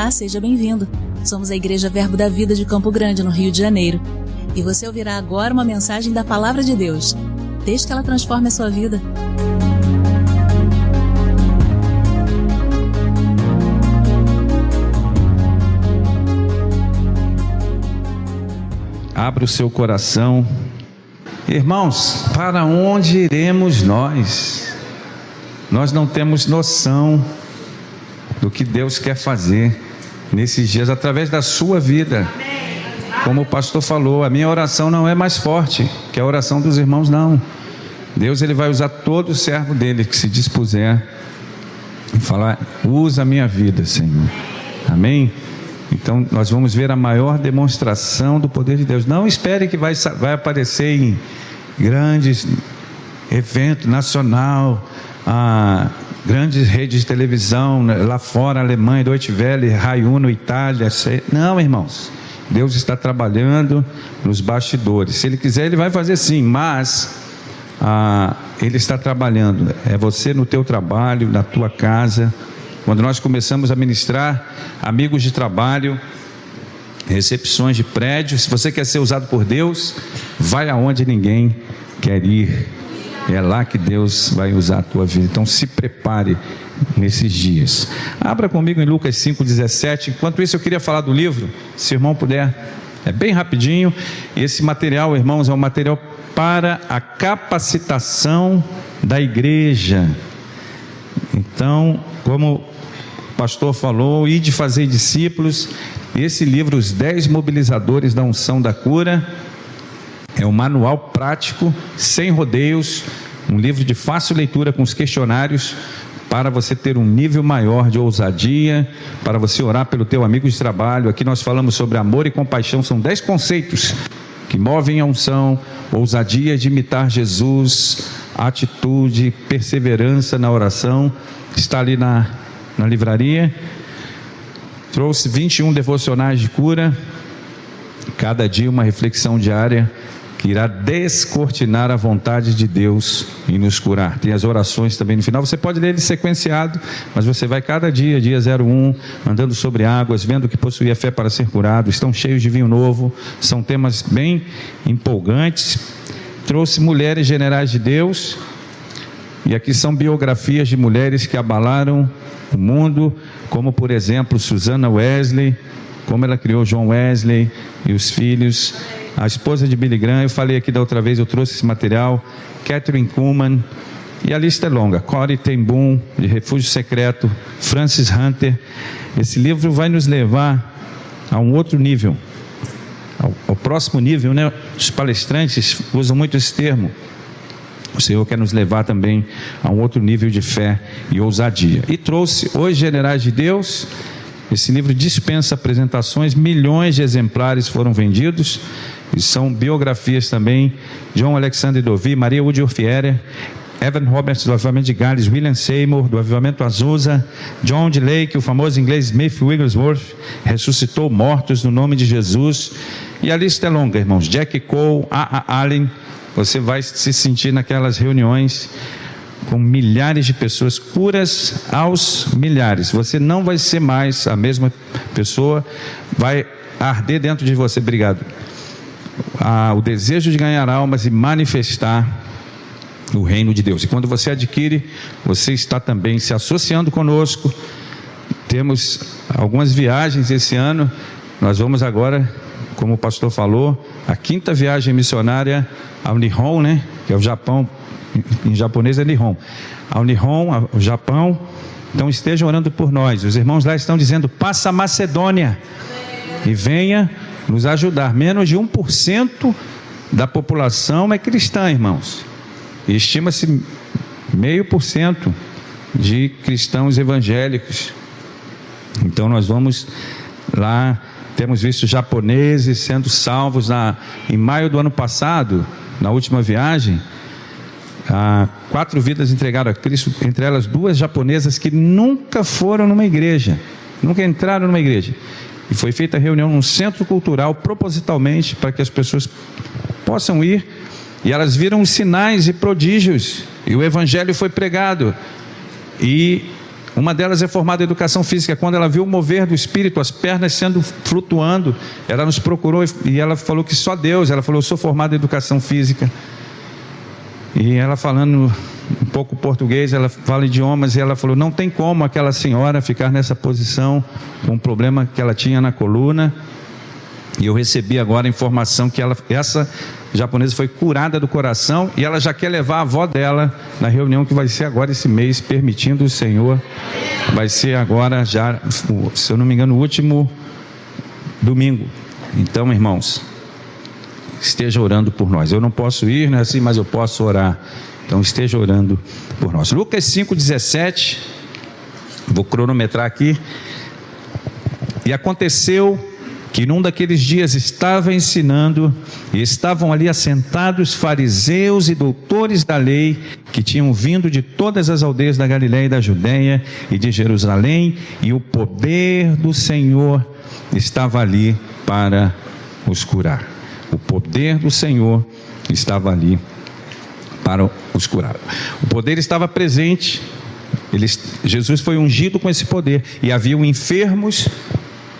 Olá, seja bem-vindo. Somos a Igreja Verbo da Vida de Campo Grande, no Rio de Janeiro. E você ouvirá agora uma mensagem da Palavra de Deus. Desde que ela transforme a sua vida. Abra o seu coração. Irmãos, para onde iremos nós? Nós não temos noção do que Deus quer fazer nesses dias, através da sua vida. Como o pastor falou, a minha oração não é mais forte que a oração dos irmãos, não. Deus, ele vai usar todo o servo dele que se dispuser e falar: usa a minha vida, Senhor. Amém? Então nós vamos ver a maior demonstração do poder de Deus. Não espere que vai aparecer em grandes eventos nacional, grandes redes de televisão, lá fora, Alemanha, Deutsche Welle, Rai Uno, Itália. Não, irmãos, Deus está trabalhando nos bastidores. Se Ele quiser, Ele vai fazer sim, mas Ele está trabalhando. É você no teu trabalho, na tua casa. Quando nós começamos a ministrar amigos de trabalho, recepções de prédios, se você quer ser usado por Deus, vai aonde ninguém quer ir. É lá que Deus vai usar a tua vida. Então se prepare nesses dias. Abra comigo em Lucas 5,17. Enquanto isso, eu queria falar do livro, se o irmão puder. É bem rapidinho. Esse material, irmãos, é um material para a capacitação da igreja. Então, como o pastor falou, e de fazer discípulos, esse livro, Os 10 Mobilizadores da Unção da Cura, é um manual prático, sem rodeios, um livro de fácil leitura com os questionários, para você ter um nível maior de ousadia, para você orar pelo teu amigo de trabalho. Aqui nós falamos sobre amor e compaixão, são 10 conceitos que movem a unção: ousadia de imitar Jesus, atitude, perseverança na oração. Está ali na livraria. Trouxe 21 devocionais de cura, cada dia uma reflexão diária que irá descortinar a vontade de Deus em nos curar. Tem as orações também no final. Você pode ler ele sequenciado, mas você vai cada dia, dia 01, andando sobre águas, vendo que possuía fé para ser curado. Estão cheios de vinho novo, são temas bem empolgantes. Trouxe mulheres generais de Deus, e aqui são biografias de mulheres que abalaram o mundo, como por exemplo Susana Wesley, como ela criou John Wesley e os filhos, a esposa de Billy Graham. Eu falei aqui da outra vez, eu trouxe esse material. Catherine Kuhlman, e a lista é longa. Corrie ten Boom, de Refúgio Secreto, Francis Hunter. Esse livro vai nos levar a um outro nível, ao próximo nível, né? Os palestrantes usam muito esse termo. O Senhor quer nos levar também a um outro nível de fé e ousadia. E trouxe Os Generais de Deus. Esse livro dispensa apresentações, milhões de exemplares foram vendidos, e são biografias também: John Alexander Dowie, Maria Wood Orfierer, Evan Roberts do Avivamento de Gales, William Seymour do Avivamento Azusa, John D. Lake, o famoso inglês Smith Wigglesworth, ressuscitou mortos no nome de Jesus. E a lista é longa, irmãos. Jack Cole, A. Allen. Você vai se sentir naquelas reuniões com milhares de pessoas, curas aos milhares. Você não vai ser mais a mesma pessoa, vai arder dentro de você. Obrigado. O desejo de ganhar almas e manifestar o reino de Deus. E quando você adquire, você está também se associando conosco. Temos algumas viagens esse ano. Nós vamos agora, como o pastor falou, a 5ª viagem missionária ao Nihon, né? Que é o Japão. Em japonês é Nihon. Ao Nihon, ao Japão. Então estejam orando por nós. Os irmãos lá estão dizendo: passa a Macedônia e venha nos ajudar. Menos de 1% da população é cristã, irmãos. E estima-se 0,5% de cristãos evangélicos. Então nós vamos lá. Temos visto japoneses sendo salvos. Em maio do ano passado, na última viagem, 4 vidas entregaram a Cristo, entre elas 2 japonesas que nunca foram numa igreja, nunca entraram numa igreja. E foi feita a reunião num centro cultural, propositalmente, para que as pessoas possam ir. E elas viram os sinais e prodígios, e o evangelho foi pregado. E Uma delas é formada em educação física. Quando ela viu o mover do Espírito, as pernas sendo flutuando, ela nos procurou e ela falou que só Deus. Ela falou: eu sou formada em educação física. E ela falando um pouco português, ela fala idiomas, e ela falou: não tem como aquela senhora ficar nessa posição com um problema que ela tinha na coluna. E eu recebi agora a informação que essa japonesa foi curada do coração, e ela já quer levar a avó dela na reunião que vai ser agora esse mês, permitindo o Senhor. Vai ser agora já, se eu não me engano, o último domingo. Então, irmãos, esteja orando por nós. Eu não posso ir, não é assim, mas eu posso orar. Então esteja orando por nós. Lucas 5,17, vou cronometrar aqui. E aconteceu que num daqueles dias estava ensinando, e estavam ali assentados fariseus e doutores da lei, que tinham vindo de todas as aldeias da Galiléia e da Judeia e de Jerusalém, e o poder do Senhor estava ali para os curar. O poder do Senhor estava ali para os curar. O poder estava presente. Jesus foi ungido com esse poder, e haviam enfermos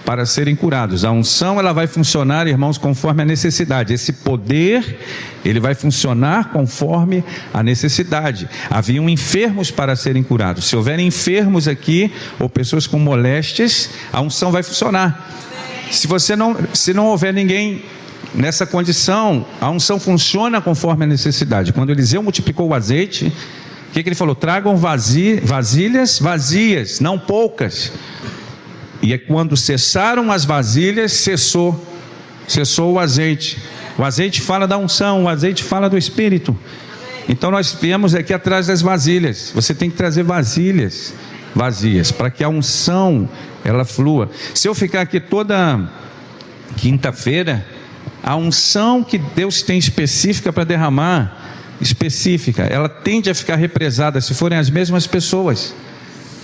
para serem curados. A unção, ela vai funcionar, irmãos, conforme a necessidade. Esse poder, ele vai funcionar conforme a necessidade. Haviam enfermos para serem curados. Se houver enfermos aqui, ou pessoas com moléstias, a unção vai funcionar. Se não houver ninguém nessa condição, a unção funciona conforme a necessidade. Quando Eliseu multiplicou o azeite, o que ele falou? Tragam vasilhas vazias, não poucas. E é quando cessaram as vasilhas, cessou o azeite. O azeite fala da unção, o azeite fala do Espírito. Então nós viemos aqui atrás das vasilhas. Você tem que trazer vasilhas vazias, para que a unção, ela flua. Se eu ficar aqui toda quinta-feira, a unção que Deus tem específica para derramar, específica, ela tende a ficar represada se forem as mesmas pessoas.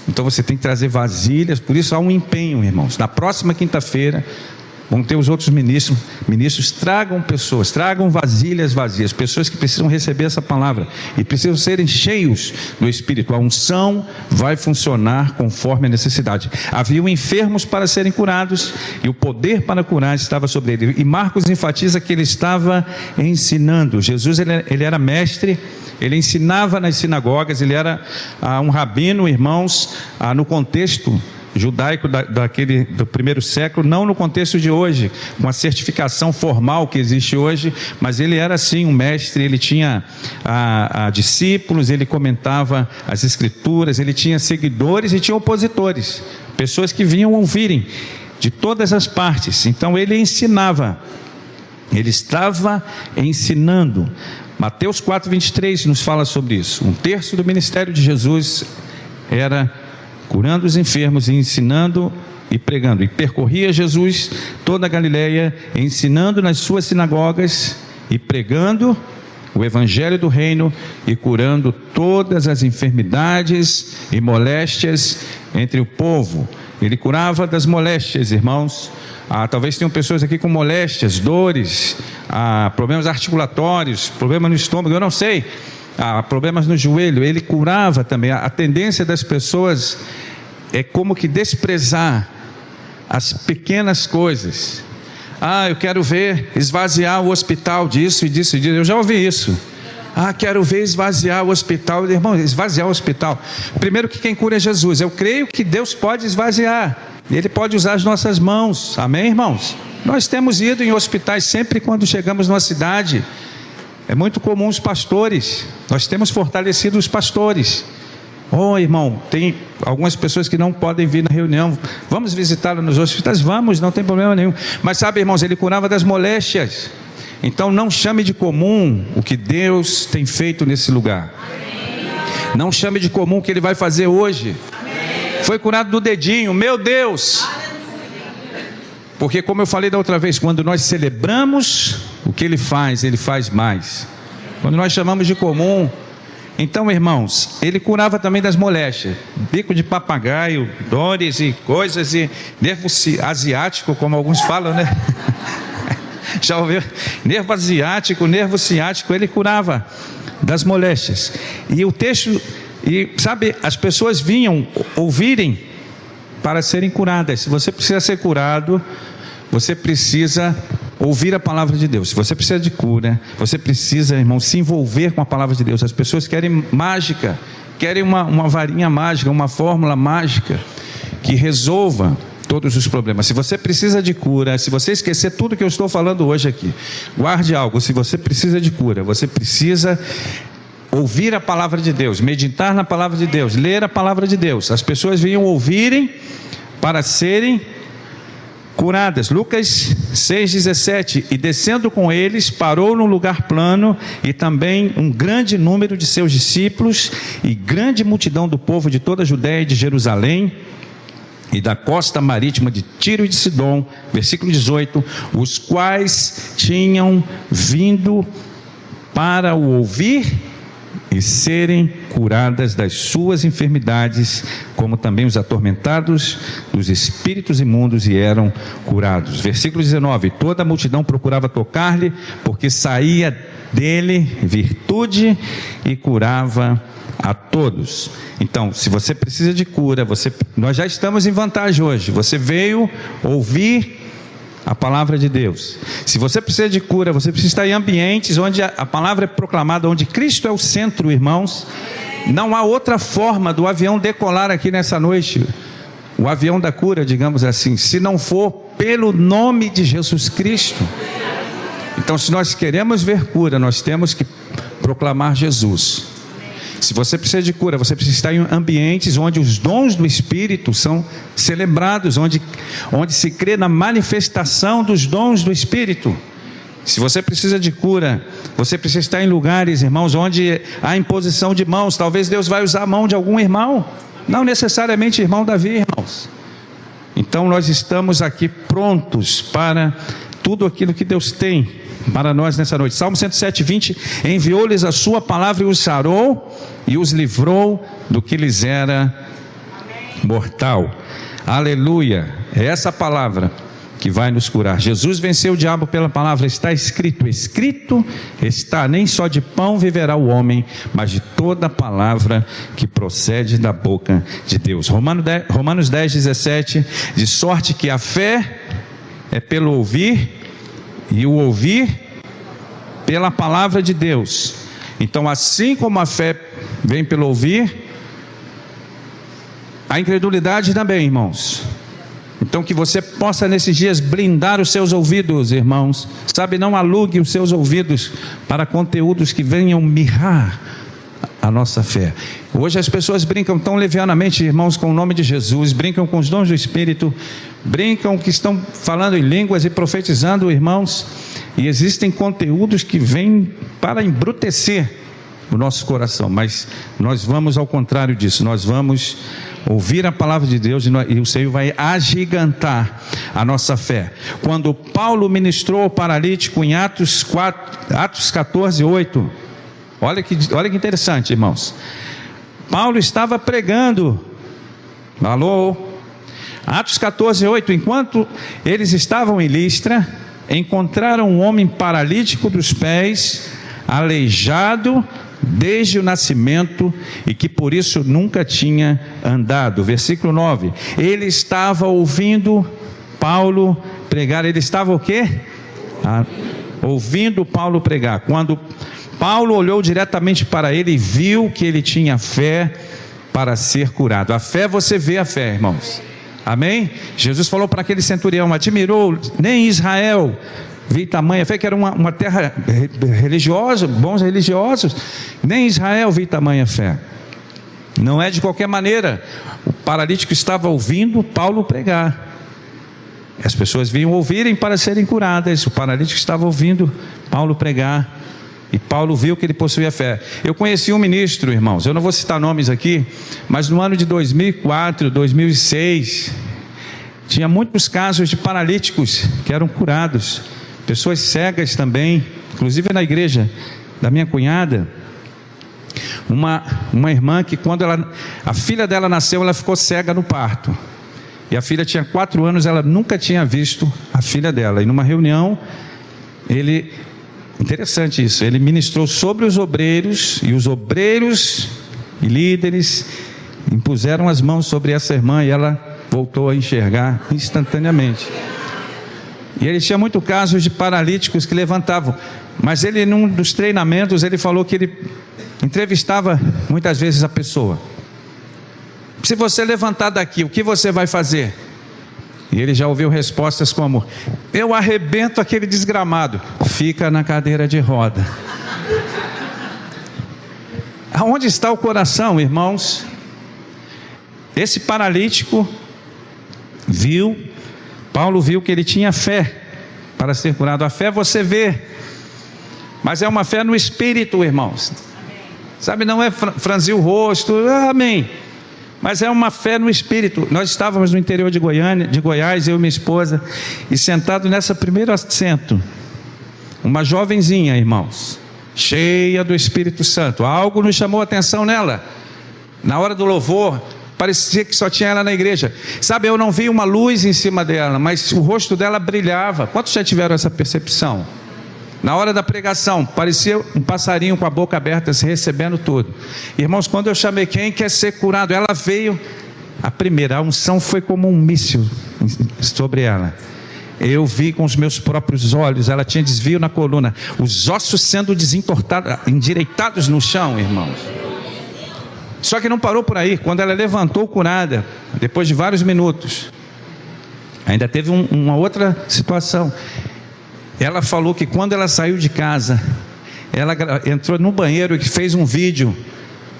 Então você tem que trazer vasilhas. Por isso há um empenho, irmãos. Na próxima quinta-feira vão ter os outros ministros, tragam pessoas, tragam vasilhas vazias, pessoas que precisam receber essa palavra e precisam serem cheios do Espírito. A unção vai funcionar conforme a necessidade. Haviam enfermos para serem curados, e o poder para curar estava sobre ele. E Marcos enfatiza que ele estava ensinando. Jesus, ele era mestre. Ele ensinava nas sinagogas, ele era um rabino, irmãos, no contexto judaico do primeiro século, não no contexto de hoje, com a certificação formal que existe hoje, mas ele era sim um mestre. Ele tinha discípulos, ele comentava as escrituras, ele tinha seguidores e tinha opositores, pessoas que vinham ouvirem de todas as partes. Então ele ensinava, ele estava ensinando. Mateus 4,23 nos fala sobre isso. 1/3 do ministério de Jesus era curando os enfermos e ensinando e pregando. E percorria Jesus toda a Galiléia, ensinando nas suas sinagogas e pregando o evangelho do reino e curando todas as enfermidades e moléstias entre o povo. Ele curava das moléstias, irmãos. Talvez tenham pessoas aqui com moléstias, dores, problemas articulatórios, problemas no estômago, eu não sei, problemas no joelho. Ele curava também. A tendência das pessoas é como que desprezar as pequenas coisas. Eu quero ver esvaziar o hospital disso e disso e disso. Eu já ouvi isso. Quero ver esvaziar o hospital. Irmão, esvaziar o hospital. Primeiro, que quem cura é Jesus. Eu creio que Deus pode esvaziar. Ele pode usar as nossas mãos. Amém, irmãos? Nós temos ido em hospitais sempre quando chegamos numa cidade. É muito comum os pastores. Nós temos fortalecido os pastores. Irmão, tem algumas pessoas que não podem vir na reunião. Vamos visitá-lo nos hospitais? Vamos, não tem problema nenhum. Mas sabe, irmãos, ele curava das moléstias. Então não chame de comum o que Deus tem feito nesse lugar. Não chame de comum o que Ele vai fazer hoje. Foi curado do dedinho, meu Deus. Porque como eu falei da outra vez, quando nós celebramos o que Ele faz mais. Quando nós chamamos de comum. Então, irmãos, Ele curava também das moléstias, bico de papagaio, dores e coisas, e nervo asiático, como alguns falam, né? Já ouviu? Nervo asiático, nervo ciático, Ele curava das moléstias. E o texto E sabe, as pessoas vinham ouvirem para serem curadas. Se você precisa ser curado, você precisa ouvir a palavra de Deus. Se você precisa de cura, você precisa, irmão, se envolver com a palavra de Deus. As pessoas querem mágica, querem uma varinha mágica, uma fórmula mágica que resolva todos os problemas. Se você precisa de cura, se você esquecer tudo que eu estou falando hoje aqui, guarde algo. Se você precisa de cura, você precisa ouvir a palavra de Deus, meditar na palavra de Deus, ler a palavra de Deus. As pessoas vinham ouvirem para serem curadas. Lucas 6,17: e descendo com eles, parou num lugar plano, e também um grande número de seus discípulos, e grande multidão do povo de toda a Judéia e de Jerusalém, e da costa marítima de Tiro e de Sidom. Versículo 18: os quais tinham vindo para o ouvir e serem curadas das suas enfermidades, como também os atormentados dos espíritos imundos, e eram curados. Versículo 19: toda a multidão procurava tocar-lhe, porque saía dele virtude e curava a todos. Então, se você precisa de cura, nós já estamos em vantagem hoje. Você veio ouvir a palavra de Deus. Se você precisa de cura, você precisa estar em ambientes onde a palavra é proclamada, onde Cristo é o centro, irmãos. Não há outra forma do avião decolar aqui nessa noite, o avião da cura, digamos assim, se não for pelo nome de Jesus Cristo. Então, se nós queremos ver cura, nós temos que proclamar Jesus. Se você precisa de cura, você precisa estar em ambientes onde os dons do Espírito são celebrados, onde se crê na manifestação dos dons do Espírito. Se você precisa de cura, você precisa estar em lugares, irmãos, onde há imposição de mãos. Talvez Deus vai usar a mão de algum irmão, não necessariamente irmão Davi, irmãos. Então nós estamos aqui prontos para tudo aquilo que Deus tem para nós nessa noite. Salmo 107:20: enviou-lhes a sua palavra e os sarou e os livrou do que lhes era mortal. Aleluia! É essa palavra que vai nos curar. Jesus venceu o diabo pela palavra. Está escrito está, nem só de pão viverá o homem, mas de toda palavra que procede da boca de Deus. Romanos 10:17: de sorte que a fé é pelo ouvir, e o ouvir pela palavra de Deus. Então, assim como a fé vem pelo ouvir, a incredulidade também, irmãos. Então, que você possa nesses dias blindar os seus ouvidos, irmãos. Sabe, não alugue os seus ouvidos para conteúdos que venham mirrar a nossa fé. Hoje as pessoas brincam tão levianamente, irmãos, com o nome de Jesus, brincam com os dons do Espírito, brincam que estão falando em línguas e profetizando, irmãos, e existem conteúdos que vêm para embrutecer o nosso coração, mas nós vamos ao contrário disso. Nós vamos ouvir a palavra de Deus, e o Senhor vai agigantar a nossa fé. Quando Paulo ministrou ao paralítico em Atos 14:8, olha que interessante, irmãos. Paulo estava pregando. Atos 14:8: enquanto eles estavam em Listra, encontraram um homem paralítico dos pés, aleijado desde o nascimento, e que por isso nunca tinha andado. Versículo 9: ele estava ouvindo Paulo pregar. Ele estava o quê? Ouvindo Paulo pregar. Quando Paulo olhou diretamente para ele e viu que ele tinha fé para ser curado. A fé, você vê a fé, irmãos. Amém? Jesus falou para aquele centurião: admirou, nem Israel vi tamanha fé, que era uma terra religiosa, bons religiosos, nem Israel vi tamanha fé. Não é de qualquer maneira. O paralítico estava ouvindo Paulo pregar. As pessoas vinham ouvirem para serem curadas. O paralítico estava ouvindo Paulo pregar, e Paulo viu que ele possuía fé. Eu conheci um ministro, irmãos, eu não vou citar nomes aqui, mas no ano de 2004, 2006, tinha muitos casos de paralíticos que eram curados, pessoas cegas também, inclusive na igreja da minha cunhada, uma irmã que quando a filha dela nasceu, ela ficou cega no parto, e a filha tinha 4 anos, ela nunca tinha visto a filha dela, e numa reunião, interessante isso, ele ministrou sobre os obreiros, e os obreiros e líderes impuseram as mãos sobre essa irmã e ela voltou a enxergar instantaneamente. E ele tinha muitos casos de paralíticos que levantavam, mas ele, num dos treinamentos, ele falou que ele entrevistava muitas vezes a pessoa: se você levantar daqui, o que você vai fazer? E ele já ouviu respostas como: eu arrebento aquele desgramado. Fica na cadeira de roda. Aonde está o coração, irmãos? Esse paralítico Paulo viu que ele tinha fé para ser curado. A fé você vê, mas é uma fé no Espírito, irmãos. Sabe, não é franzir o rosto, amém. Mas é uma fé no Espírito. Nós estávamos no interior de Goiás, eu e minha esposa, e sentado nessa primeiro assento, uma jovenzinha, irmãos, cheia do Espírito Santo. Algo nos chamou a atenção nela. Na hora do louvor, parecia que só tinha ela na igreja. Sabe, eu não vi uma luz em cima dela, mas o rosto dela brilhava. Quantos já tiveram essa percepção? Na hora da pregação, parecia um passarinho com a boca aberta, se recebendo tudo. Irmãos, quando eu chamei quem quer ser curado, ela veio. A primeira, a unção foi como um míssil sobre ela. Eu vi com os meus próprios olhos, ela tinha desvio na coluna, os ossos sendo desentortados, endireitados no chão, irmãos. Só que não parou por aí. Quando ela levantou curada, depois de vários minutos, ainda teve uma outra situação. Ela falou que quando ela saiu de casa, ela entrou no banheiro e fez um vídeo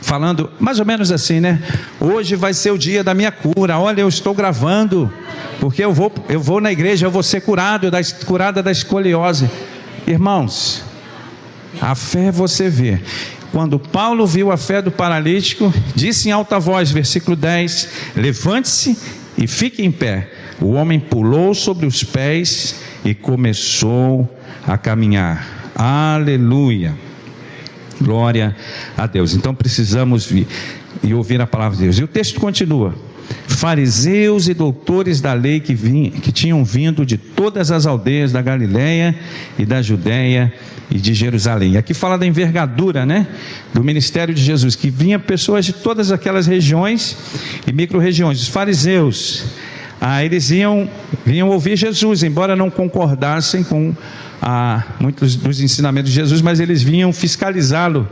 falando mais ou menos assim, né? Hoje vai ser o dia da minha cura. Olha, eu estou gravando, porque eu vou na igreja, eu vou ser curada da escoliose. Irmãos, a fé você vê. Quando Paulo viu a fé do paralítico, disse em alta voz, versículo 10: levante-se e fique em pé. O homem pulou sobre os pés e começou a caminhar. Aleluia, glória a Deus. Então precisamos vir e ouvir a palavra de Deus. E o texto continua: fariseus e doutores da lei que tinham vindo de todas as aldeias da Galileia e da Judeia e de Jerusalém. Aqui fala da envergadura, né, do ministério de Jesus, que vinha pessoas de todas aquelas regiões e micro-regiões. Os fariseus, eles vinham ouvir Jesus, embora não concordassem com muitos dos ensinamentos de Jesus, mas eles vinham fiscalizá-lo,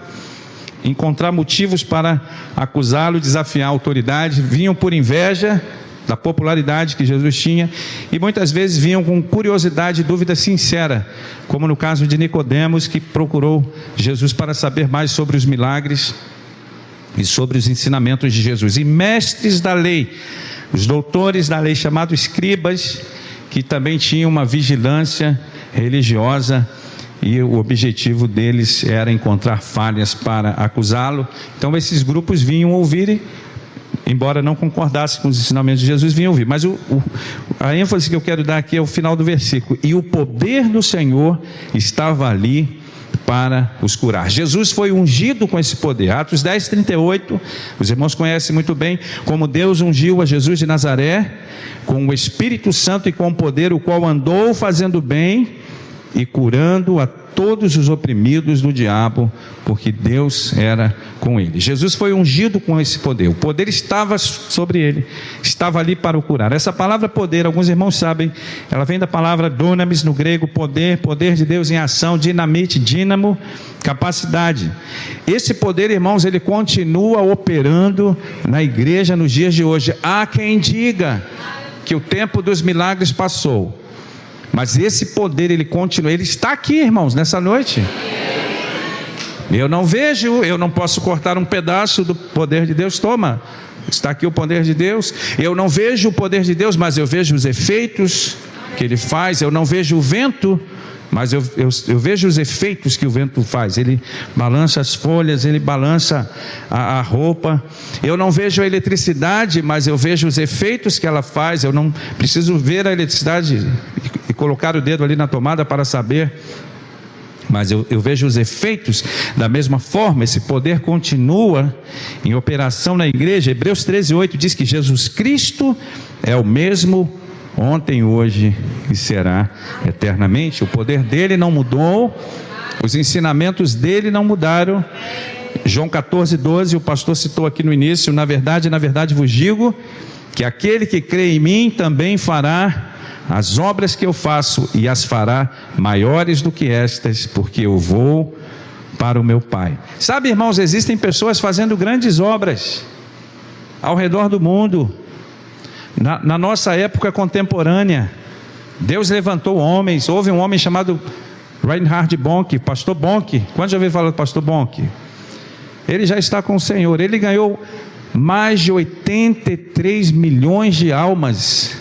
encontrar motivos para acusá-lo, desafiar a autoridade. Vinham por inveja da popularidade que Jesus tinha, e muitas vezes vinham com curiosidade e dúvida sincera, como no caso de Nicodemos, que procurou Jesus para saber mais sobre os milagres e sobre os ensinamentos de Jesus. E mestres da lei, os doutores da lei, chamados escribas, que também tinham uma vigilância religiosa, e o objetivo deles era encontrar falhas para acusá-lo. Então esses grupos vinham ouvir, embora não concordassem com os ensinamentos de Jesus, vinham ouvir. Mas a ênfase que eu quero dar aqui é o final do versículo: e o poder do Senhor estava ali para os curar. Jesus foi ungido com esse poder. Atos 10:38, os irmãos conhecem muito bem como Deus ungiu a Jesus de Nazaré com o Espírito Santo e com o poder, o qual andou fazendo bem e curando a todos os oprimidos do diabo, porque Deus era com ele. Jesus foi ungido com esse poder. O poder estava sobre ele, estava ali para o curar. Essa palavra poder, alguns irmãos sabem, ela vem da palavra dunamis no grego, poder de Deus em ação, dinamite, dínamo, capacidade. Esse poder, irmãos, ele continua operando na igreja nos dias de hoje. Há quem diga que o tempo dos milagres passou, mas esse poder, ele continua, ele está aqui, irmãos, nessa noite. Eu não vejo, eu não posso cortar um pedaço do poder de Deus. Toma, está aqui o poder de Deus. Eu não vejo o poder de Deus, mas eu vejo os efeitos que ele faz. Eu não vejo o vento, mas eu vejo os efeitos que o vento faz. Ele balança as folhas, ele balança a roupa. Eu não vejo a eletricidade, mas eu vejo os efeitos que ela faz. Eu não preciso ver a eletricidade e colocar o dedo ali na tomada para saber, mas eu vejo os efeitos. Da mesma forma, esse poder continua em operação na igreja. Hebreus 13:8 diz que Jesus Cristo é o mesmo ontem, hoje e será eternamente. O poder dele não mudou, os ensinamentos dele não mudaram. João 14:12, o pastor citou aqui no início: na verdade vos digo que aquele que crê em mim também fará as obras que eu faço, e as fará maiores do que estas, porque eu vou para o meu Pai. Sabe, irmãos, existem pessoas fazendo grandes obras ao redor do mundo. Na nossa época contemporânea, Deus levantou homens. Houve um homem chamado Reinhard Bonk, pastor Bonk. Quando já ouviu falar do pastor Bonk? Ele já está com o Senhor. Ele ganhou mais de 83 milhões de almas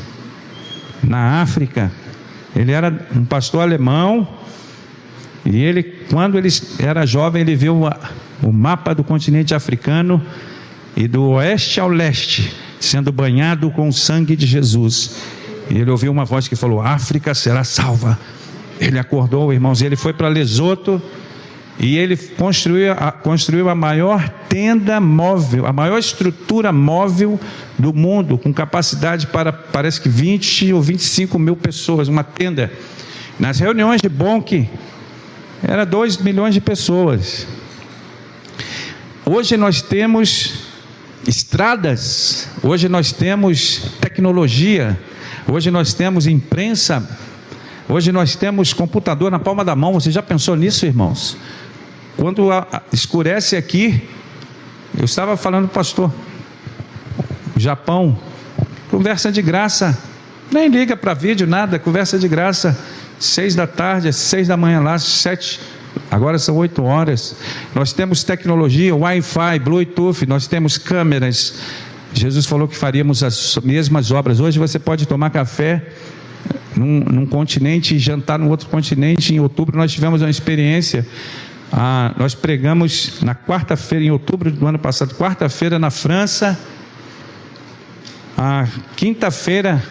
na África. Ele era um pastor alemão, e ele, quando ele era jovem, ele viu o mapa do continente africano, e do oeste ao leste sendo banhado com o sangue de Jesus. E ele ouviu uma voz que falou: África será salva. Ele acordou, irmãos, e ele foi para Lesoto, e ele construiu a maior tenda móvel, a maior estrutura móvel do mundo, com capacidade para, parece que 20 ou 25 mil pessoas, uma tenda. Nas reuniões de Bonk, era 2 milhões de pessoas. Hoje nós temos estradas, hoje nós temos tecnologia, hoje nós temos imprensa, hoje nós temos computador na palma da mão. Você já pensou nisso, irmãos? Quando escurece aqui, eu estava falando para o pastor, Japão, conversa de graça, nem liga para vídeo, nada, conversa de graça, 6 da tarde, 6 da manhã lá, 7, agora são 8 horas, nós temos tecnologia, Wi-Fi, Bluetooth, nós temos câmeras. Jesus falou que faríamos as mesmas obras. Hoje você pode tomar café num continente e jantar no outro continente. Em outubro nós tivemos uma experiência, nós pregamos na quarta-feira, em outubro do ano passado, quarta-feira na França, a quinta-feira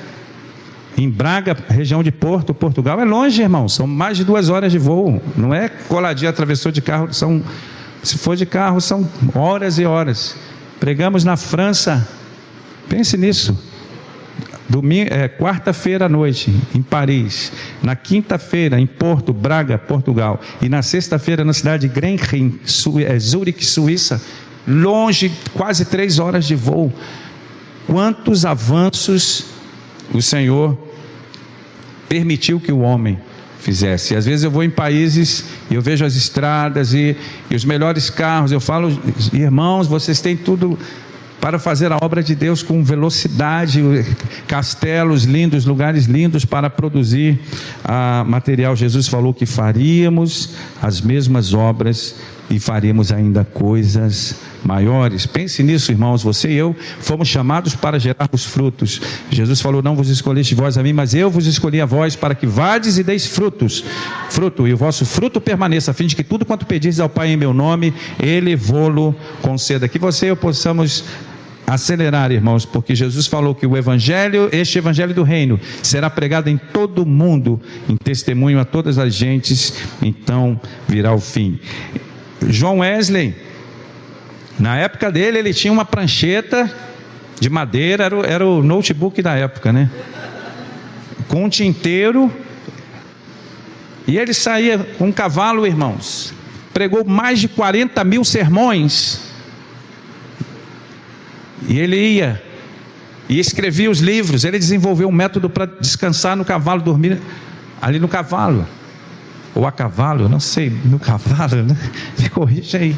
em Braga, região de Porto, Portugal. É longe, irmão, são mais de 2 horas de voo, não é coladinho, atravessou de carro, se for de carro são horas e horas. Pregamos na França, pense nisso, quarta-feira à noite em Paris, na quinta-feira em Porto, Braga, Portugal, e na sexta-feira na cidade de Grenchen, Zurique, Suíça, longe, quase 3 horas de voo. Quantos avanços o Senhor permitiu que o homem fizesse. Às vezes eu vou em países e eu vejo as estradas e os melhores carros, eu falo: irmãos, vocês têm tudo para fazer a obra de Deus com velocidade, castelos lindos, lugares lindos para produzir material. Jesus falou que faríamos as mesmas obras e faríamos ainda coisas maiores. Pense nisso, irmãos. Você e eu fomos chamados para gerar os frutos. Jesus falou: não vos escolheste vós a mim, mas eu vos escolhi a vós, para que vades e deis fruto, e o vosso fruto permaneça, a fim de que tudo quanto pedis ao Pai em meu nome, Ele vô-lo conceda. Que você e eu possamos acelerar, irmãos, porque Jesus falou que este evangelho do reino será pregado em todo o mundo, em testemunho a todas as gentes, então virá o fim. John Wesley, na época dele, ele tinha uma prancheta de madeira, era o notebook da época, né? Com um tinteiro, e ele saía com um cavalo, irmãos, pregou mais de 40 mil sermões, e ele ia e escrevia os livros. Ele desenvolveu um método para descansar no cavalo, dormir ali no cavalo, ou a cavalo, eu não sei, no cavalo, né? Me corrija aí.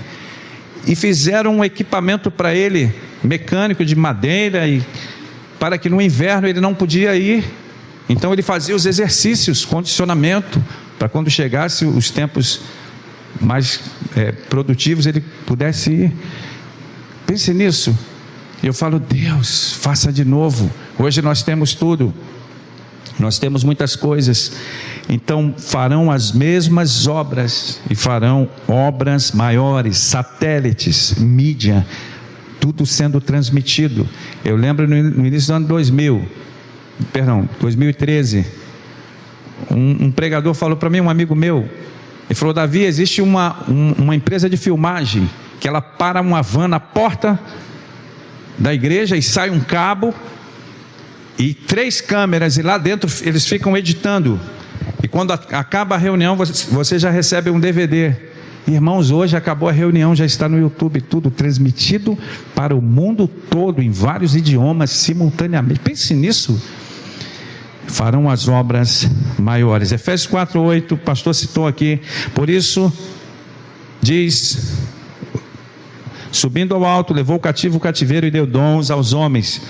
E fizeram um equipamento para ele, mecânico de madeira, para que no inverno ele não podia ir. Então ele fazia os exercícios, condicionamento, para quando chegasse os tempos mais produtivos, ele pudesse ir. Pense nisso. Eu falo: Deus, faça de novo. Hoje nós temos tudo, nós temos muitas coisas. Então farão as mesmas obras e farão obras maiores, satélites, mídia, tudo sendo transmitido. Eu lembro no início do ano 2013, um pregador falou para mim, um amigo meu, ele falou: Davi, existe uma empresa de filmagem que ela para uma van na porta da igreja e sai um cabo e 3 câmeras, e lá dentro eles ficam editando, e quando acaba a reunião você já recebe um DVD Irmãos, hoje acabou a reunião, já está no YouTube, tudo transmitido para o mundo todo, em vários idiomas, simultaneamente. Pense nisso. Farão as obras maiores. Efésios 4:8, o pastor citou aqui. Por isso, diz: subindo ao alto, levou o cativo o cativeiro e deu dons aos homens.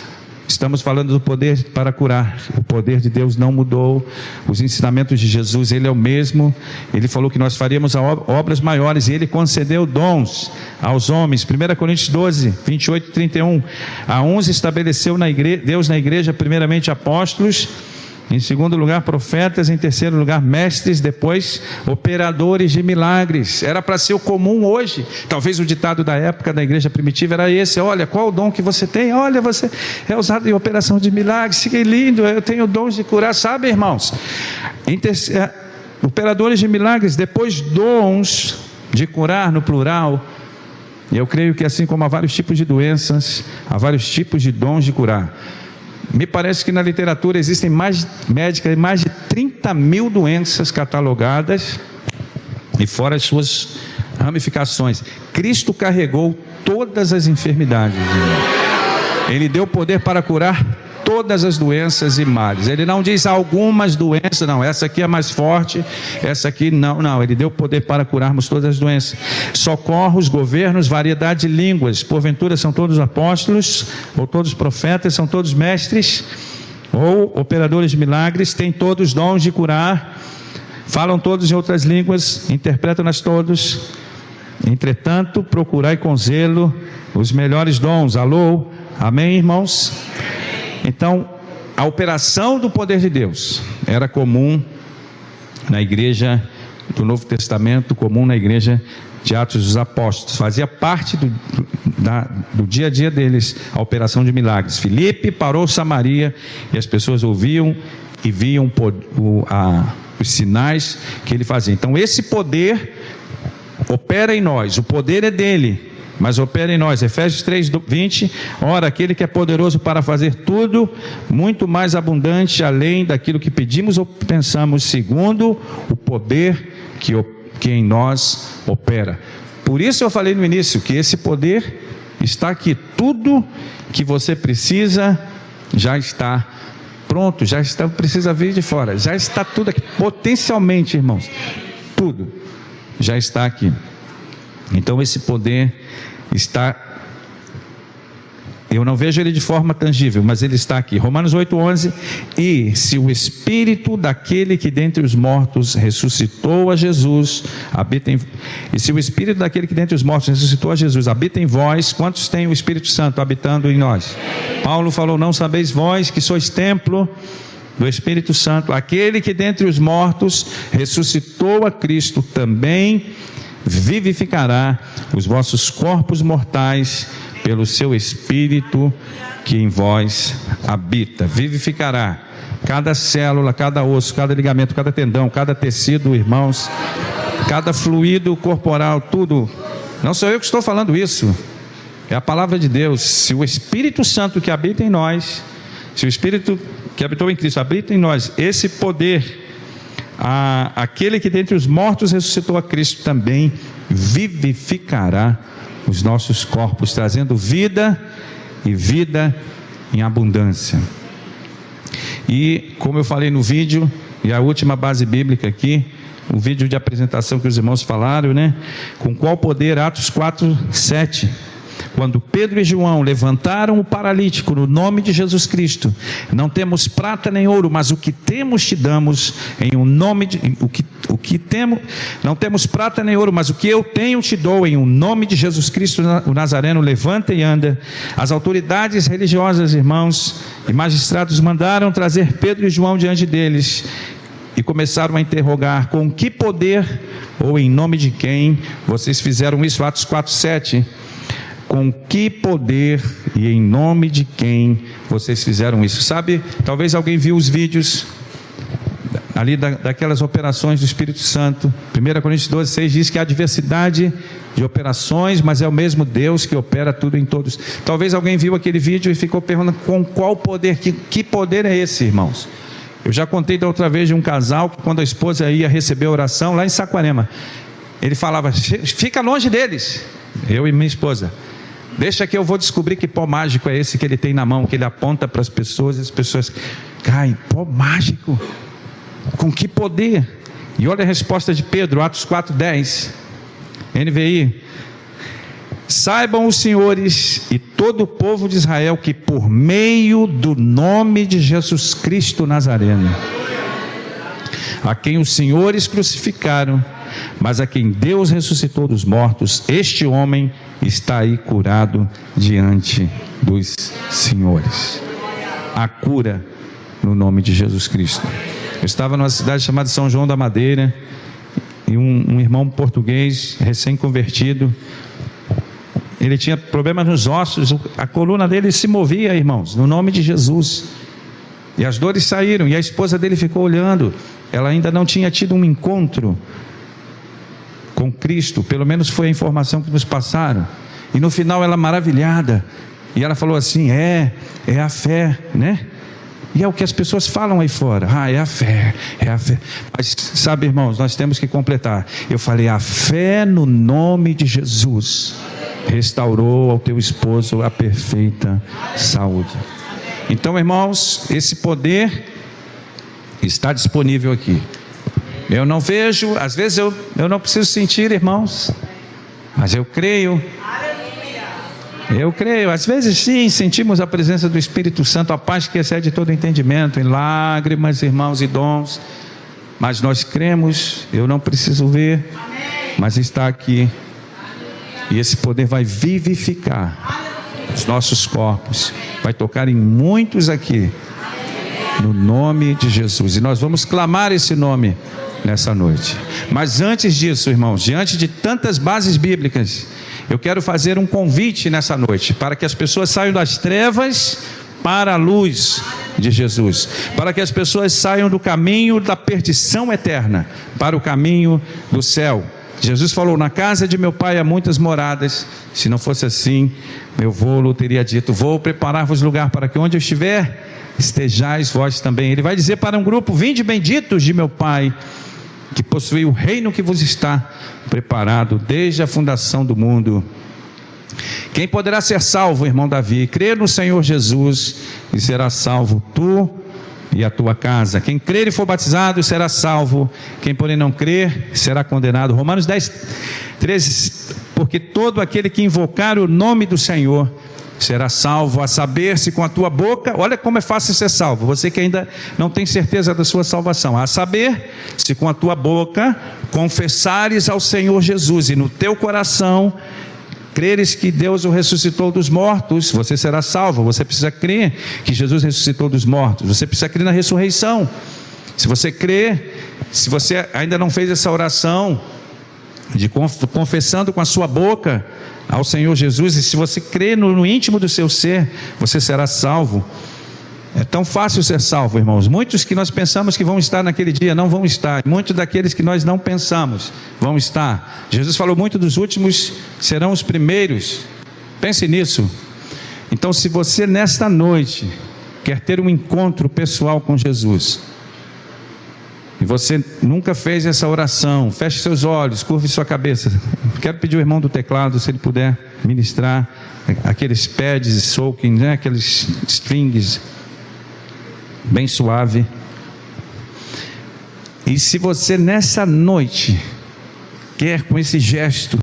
Estamos falando do poder para curar. O poder de Deus não mudou. Os ensinamentos de Jesus, Ele é o mesmo. Ele falou que nós faríamos obras maiores, e Ele concedeu dons aos homens. 1 Coríntios 12, 28 e 31. A uns estabeleceu Deus na igreja, primeiramente apóstolos, em segundo lugar profetas, em terceiro lugar mestres, depois operadores de milagres. Era para ser o comum hoje. Talvez o ditado da época da igreja primitiva era esse: olha, qual o dom que você tem? Olha, você é usado em operação de milagres. Que lindo, eu tenho dons de curar. Sabe, irmãos, operadores de milagres, depois dons de curar, no plural. E eu creio que assim como há vários tipos de doenças, há vários tipos de dons de curar. Me parece que na literatura existem mais de 30 mil doenças catalogadas, e fora as suas ramificações. Cristo carregou todas as enfermidades. Ele deu poder para curar todas as doenças e males. Ele não diz algumas doenças, não, essa aqui é mais forte, essa aqui não. Ele deu poder para curarmos todas as doenças. Socorros, governos, variedade de línguas. Porventura são todos apóstolos, ou todos profetas, são todos mestres, ou operadores de milagres, têm todos dons de curar, falam todos em outras línguas, interpretam-nas todos. Entretanto, procurai com zelo os melhores dons. Alô? Amém, irmãos? Então, a operação do poder de Deus era comum na igreja do Novo Testamento, comum na igreja de Atos dos Apóstolos. Fazia parte do dia a dia deles a operação de milagres. Filipe parou Samaria e as pessoas ouviam e viam os sinais que ele fazia. Então, esse poder opera em nós, o poder é dele, mas opera em nós. Efésios 3:20, ora, aquele que é poderoso para fazer tudo, muito mais abundante, além daquilo que pedimos ou pensamos, segundo o poder que em nós opera. Por isso eu falei no início, que esse poder está aqui. Tudo que você precisa já está pronto, já está, precisa vir de fora, já está tudo aqui, potencialmente, irmãos, tudo já está aqui. Então esse poder está, eu não vejo ele de forma tangível, mas ele está aqui. Romanos 8:11, e se o Espírito daquele que dentre os mortos ressuscitou a Jesus habita em vós, quantos têm o Espírito Santo habitando em nós? Paulo falou: não sabeis vós que sois templo do Espírito Santo? Aquele que dentre os mortos ressuscitou a Cristo também vivificará os vossos corpos mortais pelo seu Espírito que em vós habita. Vivificará cada célula, cada osso, cada ligamento, cada tendão, cada tecido, irmãos, cada fluido corporal, tudo. Não sou eu que estou falando isso, é a palavra de Deus. Se o Espírito Santo que habita em nós, se o Espírito que habitou em Cristo habita em nós, esse poder, aquele que dentre os mortos ressuscitou a Cristo também vivificará os nossos corpos, trazendo vida e vida em abundância. E como eu falei no vídeo, e a última base bíblica aqui, o vídeo de apresentação que os irmãos falaram, né? Com qual poder? Atos 4:7. Quando Pedro e João levantaram o paralítico no nome de Jesus Cristo, não temos prata nem ouro, mas o que temos te damos em um nome de, não temos prata nem ouro, mas o que eu tenho te dou em um nome de Jesus Cristo o Nazareno. Levanta e anda. As autoridades religiosas, irmãos, e magistrados mandaram trazer Pedro e João diante deles e começaram a interrogar: com que poder ou em nome de quem vocês fizeram isso? Atos 4:7. Com que poder e em nome de quem vocês fizeram isso? Sabe, talvez alguém viu os vídeos ali daquelas operações do Espírito Santo. 1 Coríntios 12:6 diz que há diversidade de operações, mas é o mesmo Deus que opera tudo em todos. Talvez alguém viu aquele vídeo e ficou perguntando: com qual poder? Que poder é esse, irmãos? Eu já contei da outra vez de um casal que, quando a esposa ia receber a oração lá em Saquarema, ele falava: fica longe deles, eu e minha esposa. Deixa que eu vou descobrir que pó mágico é esse que ele tem na mão, que ele aponta para as pessoas e as pessoas caem. Pó mágico? Com que poder? E olha a resposta de Pedro, Atos 4:10, NVI: saibam os senhores e todo o povo de Israel que por meio do nome de Jesus Cristo Nazareno, a quem os senhores crucificaram, mas a quem Deus ressuscitou dos mortos, este homem está aí curado diante dos senhores. A cura no nome de Jesus Cristo. Eu estava numa cidade chamada São João da Madeira, e um irmão português, recém-convertido, ele tinha problemas nos ossos, a coluna dele se movia, irmãos, no nome de Jesus, e as dores saíram, e a esposa dele ficou olhando. Ela ainda não tinha tido um encontro com Cristo, pelo menos foi a informação que nos passaram, e no final ela maravilhada, e ela falou assim: é a fé, né? E é o que as pessoas falam aí fora: é a fé. Mas sabe, irmãos, nós temos que completar. Eu falei: a fé no nome de Jesus restaurou ao teu esposo a perfeita saúde. Então, irmãos, esse poder está disponível aqui. Eu não vejo, às vezes eu não preciso sentir, irmãos, mas eu creio. Às vezes sim, sentimos a presença do Espírito Santo, a paz que excede todo entendimento, em lágrimas, irmãos, e dons, mas nós cremos. Eu não preciso ver, mas está aqui, e esse poder vai vivificar os nossos corpos, vai tocar em muitos aqui, no nome de Jesus, e nós vamos clamar esse nome nessa noite. Mas antes disso, irmãos, diante de tantas bases bíblicas, eu quero fazer um convite nessa noite, para que as pessoas saiam das trevas para a luz de Jesus, para que as pessoas saiam do caminho da perdição eterna para o caminho do céu. Jesus falou: na casa de meu pai há muitas moradas, se não fosse assim, meu vô teria dito: vou preparar-vos lugar para que onde eu estiver, estejais vós também. Ele vai dizer para um grupo: vinde benditos de meu pai, que possui o reino que vos está preparado desde a fundação do mundo. Quem poderá ser salvo, irmão Davi? Crer no Senhor Jesus e será salvo tu e a tua casa. Quem crer e for batizado será salvo, quem porém não crer será condenado. Romanos 10:13, porque todo aquele que invocar o nome do Senhor será salvo, a saber, se com a tua boca, olha como é fácil ser salvo, você que ainda não tem certeza da sua salvação, a saber, se com a tua boca confessares ao Senhor Jesus e no teu coração creres que Deus o ressuscitou dos mortos, você será salvo. Você precisa crer que Jesus ressuscitou dos mortos, você precisa crer na ressurreição. Se você crer, se você ainda não fez essa oração de confessando com a sua boca ao Senhor Jesus, e se você crer no íntimo do seu ser, você será salvo. É tão fácil ser salvo, irmãos. Muitos que nós pensamos que vão estar naquele dia não vão estar, muitos daqueles que nós não pensamos vão estar. Jesus falou: muitos dos últimos serão os primeiros. Pense nisso. Então, se você nesta noite quer ter um encontro pessoal com Jesus, e você nunca fez essa oração, feche seus olhos, curve sua cabeça. Quero pedir ao irmão do teclado, se ele puder ministrar aqueles pads soaking, né? Aqueles strings bem suave. E se você nessa noite quer com esse gesto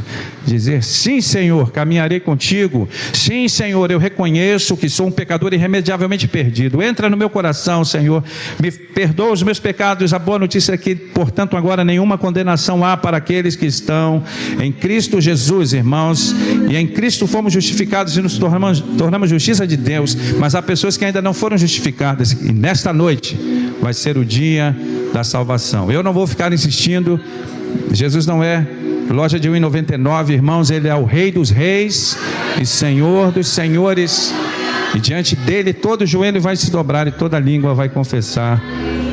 dizer: sim, Senhor, caminharei contigo, sim, Senhor, eu reconheço que sou um pecador irremediavelmente perdido, entra no meu coração, Senhor, me perdoa os meus pecados. A boa notícia é que, portanto, agora nenhuma condenação há para aqueles que estão em Cristo Jesus, irmãos, e em Cristo fomos justificados e nos tornamos justiça de Deus. Mas há pessoas que ainda não foram justificadas, e nesta noite vai ser o dia da salvação. Eu não vou ficar insistindo. Jesus não é loja de R$1,99, irmãos. Ele é o Rei dos Reis e Senhor dos Senhores, e diante dele todo joelho vai se dobrar e toda língua vai confessar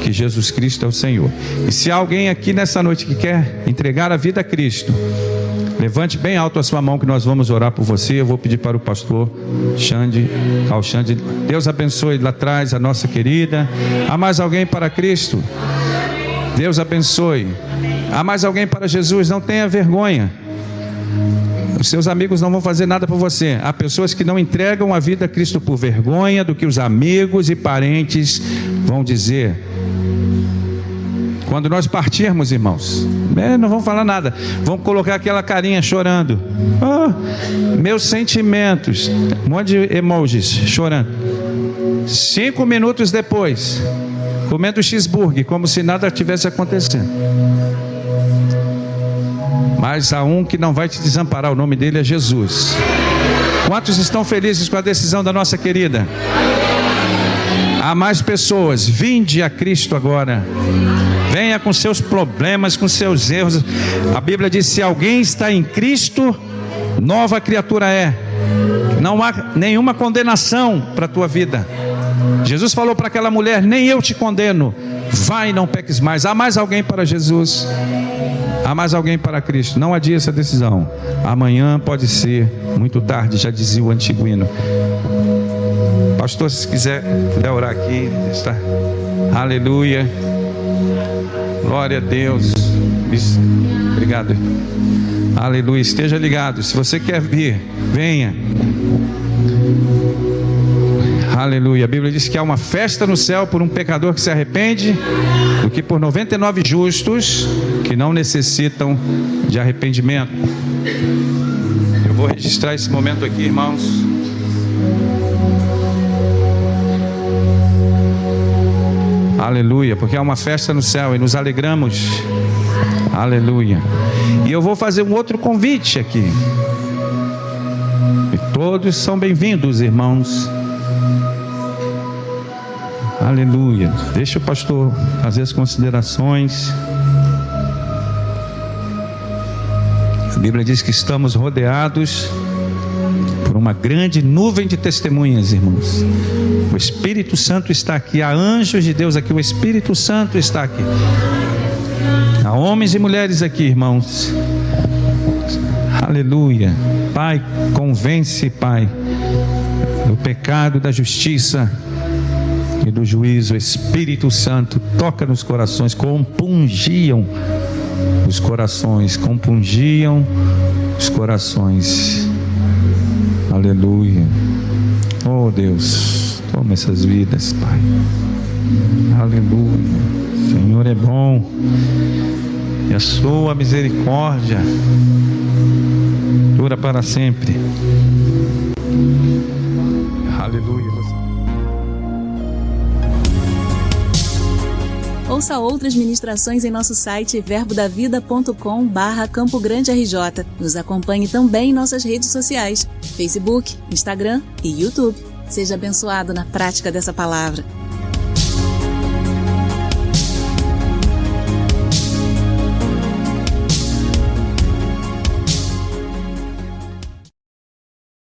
que Jesus Cristo é o Senhor. E se há alguém aqui nessa noite que quer entregar a vida a Cristo, levante bem alto a sua mão, que nós vamos orar por você. Eu vou pedir para o pastor Xande. Deus abençoe lá atrás a nossa querida. Há mais alguém para Cristo? Deus abençoe. Há mais alguém para Jesus? Não tenha vergonha. Os seus amigos não vão fazer nada por você. Há pessoas que não entregam a vida a Cristo por vergonha do que os amigos e parentes vão dizer. Quando nós partirmos, irmãos, não vão falar nada, vão colocar aquela carinha chorando. Meus sentimentos, um monte de emojis chorando. 5 minutos depois, comendo cheeseburger, como se nada tivesse acontecendo. Mas há um que não vai te desamparar, o nome dele é Jesus. Quantos estão felizes com a decisão da nossa querida? Há mais pessoas, vinde a Cristo agora. Venha com seus problemas, com seus erros. A Bíblia diz: se alguém está em Cristo, nova criatura é. Não há nenhuma condenação para a tua vida. Jesus falou para aquela mulher: nem eu te condeno, vai e não peques mais. Há mais alguém para Jesus? Há mais alguém para Cristo? Não adie essa decisão. Amanhã pode ser muito tarde, já dizia o antigo hino. Pastor, se puder orar aqui, está. Aleluia. Glória a Deus. Obrigado. Aleluia. Esteja ligado. Se você quer vir, venha. Aleluia. A Bíblia diz que há uma festa no céu por um pecador que se arrepende, do que por 99 justos que não necessitam de arrependimento. Eu vou registrar esse momento aqui, irmãos. Aleluia, porque há uma festa no céu e nos alegramos. Aleluia. E eu vou fazer um outro convite aqui. E todos são bem-vindos, irmãos. Aleluia. Deixa o pastor fazer as considerações. A Bíblia diz que estamos rodeados por uma grande nuvem de testemunhas, irmãos. O Espírito Santo está aqui. Há anjos de Deus aqui. O Espírito Santo está aqui. Há homens e mulheres aqui, irmãos. Aleluia. Pai, convence, Pai, do pecado, da justiça e do juízo. Espírito Santo, toca nos corações, compungiam os corações, aleluia. Oh Deus, toma essas vidas, Pai. Aleluia. O Senhor é bom e a sua misericórdia dura para sempre. Aleluia. Ouça outras ministrações em nosso site verbodavida.com/Campo Grande RJ. Nos acompanhe também em nossas redes sociais, Facebook, Instagram e YouTube. Seja abençoado na prática dessa palavra.